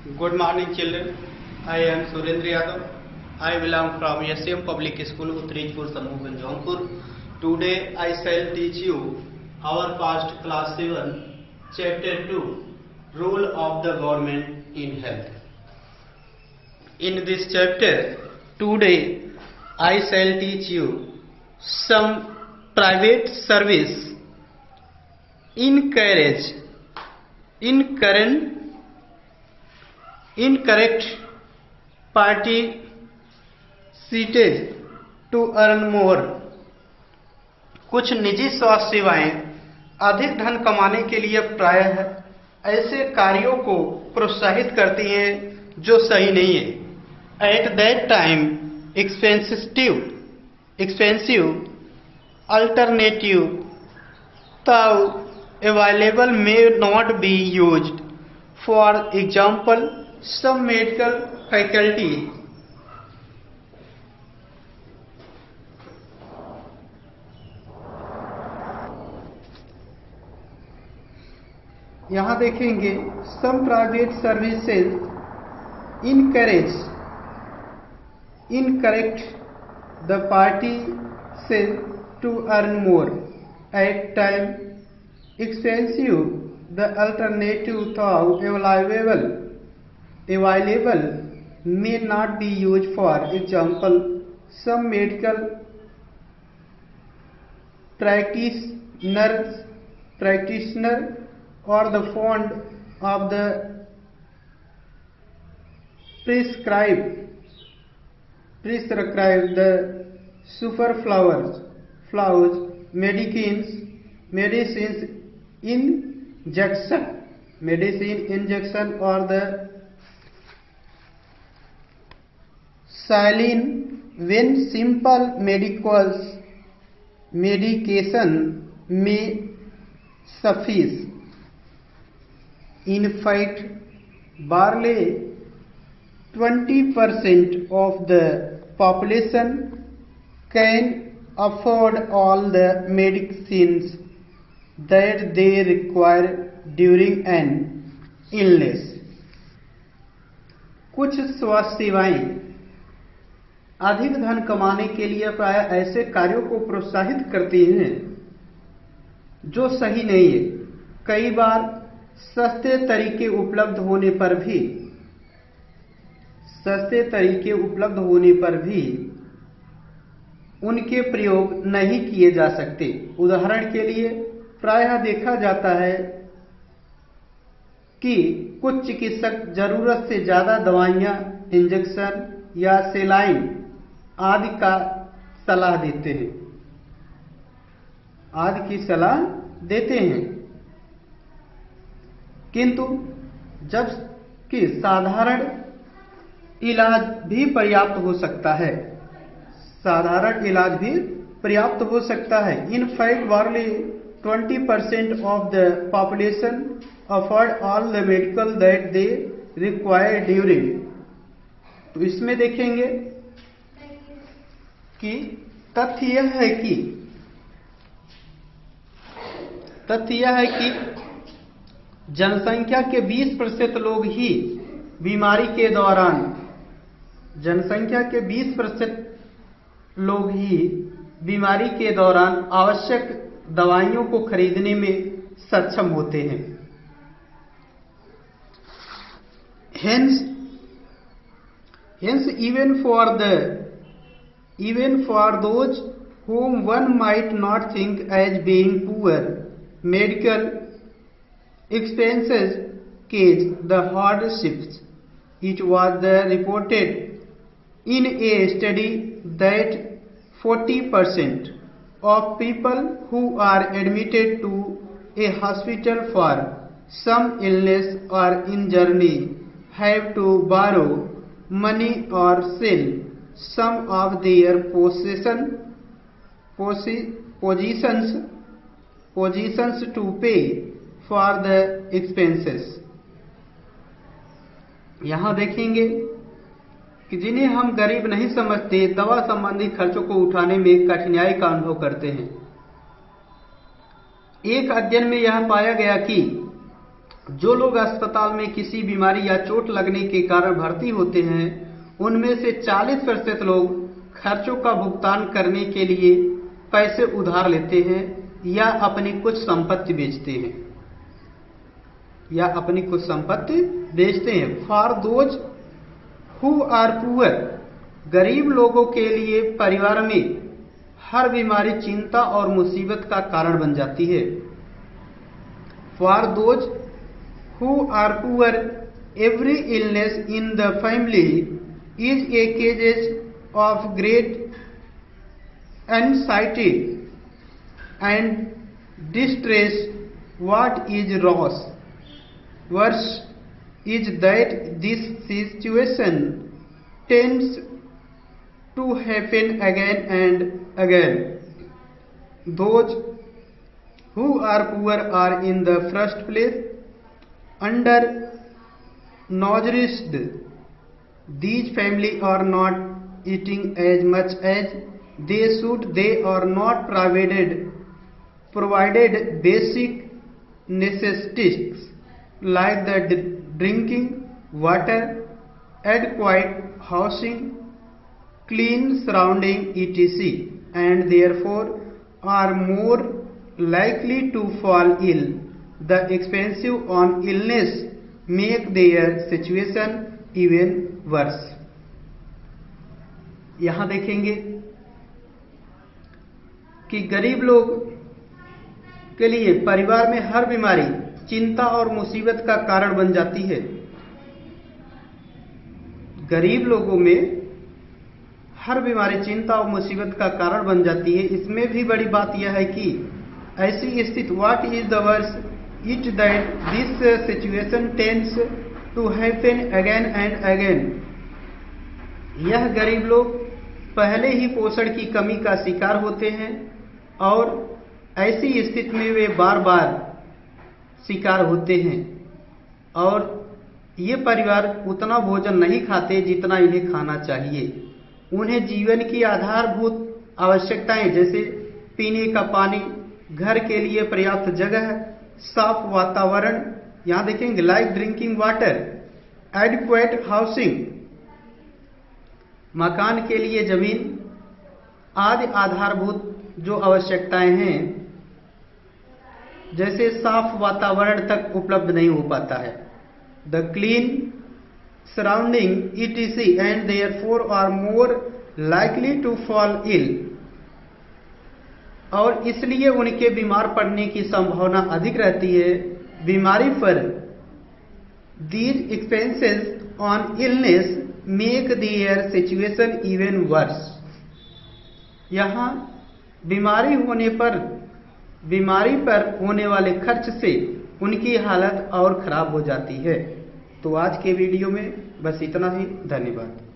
Good morning, children. I am Surendra Yadav. I belong from SCM Public School, Uttarajpur, Samooh, Jaunpur. Today, I shall teach you our past class 7, chapter 2, Role of the Government in Health. In this chapter, today, I shall teach you some private service incorrect party seated to earn more। कुछ निजी स्वास्थ्य सेवाएं अधिक धन कमाने के लिए प्रायः ऐसे कार्यों को प्रोत्साहित करती हैं जो सही नहीं है। At that time expensive alternative though available may not be used। For example, some medical faculty यहाँ देखेंगे some private services incorrect the party said to earn more। At time expensive the alternative though available may not be used। For example, some medical practitioner or the fond of the prescribe the superfluous medicines injection or the saline when simple medication may suffice। In fact, barely 20% of the population can afford all the medicines that they require during an illness। कुछ स्वास्थ्य सेवाएं अधिक धन कमाने के लिए प्राय ऐसे कार्यों को प्रोत्साहित करती हैं जो सही नहीं है। कई बार सस्ते तरीके उपलब्ध होने पर भी उनके प्रयोग नहीं किए जा सकते। उदाहरण के लिए प्रायः देखा जाता है कि कुछ चिकित्सक जरूरत से ज्यादा दवाइयां, इंजेक्शन या सेलाइन आदि की सलाह देते हैं, किंतु जबकि साधारण इलाज भी पर्याप्त हो सकता है। In fact barely 20% of the population afford all the medical that they require during। तो इसमें देखेंगे कि तथ्य यह है कि जनसंख्या के 20% लोग ही बीमारी के दौरान आवश्यक दवाइयों को खरीदने में सक्षम होते हैं। Hence even for those whom one might not think as being poor, medical expenses cause the hardships। It was reported in a study that 40% of people who are admitted to a hospital for some illness or injury have to borrow money or sell some of their possessions to pay for the expenses। यहाँ देखेंगे कि जिन्हें हम गरीब नहीं समझते दवा संबंधी खर्चों को उठाने में कठिनाई का अनुभव करते हैं। एक अध्ययन में यह पाया गया कि जो लोग अस्पताल में किसी बीमारी या चोट लगने के कारण भर्ती होते हैं, उनमें से 40% लोग खर्चों का भुगतान करने के लिए पैसे उधार लेते हैं या अपनी कुछ संपत्ति बेचते हैं। For those who are poor, गरीब लोगों के लिए परिवार में हर बीमारी चिंता और मुसीबत का कारण बन जाती है। For those who are poor, every illness in the family is a cause of great anxiety and distress. What is worse is that this situation tends to happen again and again. Those who are poor are in the first place undernourished. These families are not eating as much as they should. They are not provided basic necessities like the drinking water, adequate housing, clean surrounding, etc., and therefore are more likely to fall ill. The expensive on illness make their situation even worse. यहां देखेंगे कि गरीब लोग के लिए परिवार में हर बीमारी चिंता और मुसीबत का कारण बन जाती है। गरीब लोगों में हर बीमारी चिंता और मुसीबत का कारण बन जाती है। इसमें भी बड़ी बात यह है कि ऐसी स्थिति, what is the worse it that this situation tends to happen again and again. यह गरीब लोग पहले ही पोषण की कमी का शिकार होते हैं और ऐसी स्थिति में वे बार बार शिकार होते हैं और ये परिवार उतना भोजन नहीं खाते जितना इन्हें खाना चाहिए। उन्हें जीवन की आधारभूत आवश्यकताएं जैसे पीने का पानी, घर के लिए पर्याप्त जगह, साफ वातावरण, यहां देखेंगे like drinking water, adequate housing, मकान के लिए जमीन आदि आधारभूत जो आवश्यकताएं हैं, जैसे साफ वातावरण तक उपलब्ध नहीं हो पाता है। The clean surrounding etc. And therefore are more likely to fall ill, और इसलिए उनके बीमार पड़ने की संभावना अधिक रहती है। बीमारी पर these expenses on illness make their situation even worse. यहां बीमारी पर होने वाले खर्च से उनकी हालत और खराब हो जाती है। तो आज के वीडियो में बस इतना ही। धन्यवाद।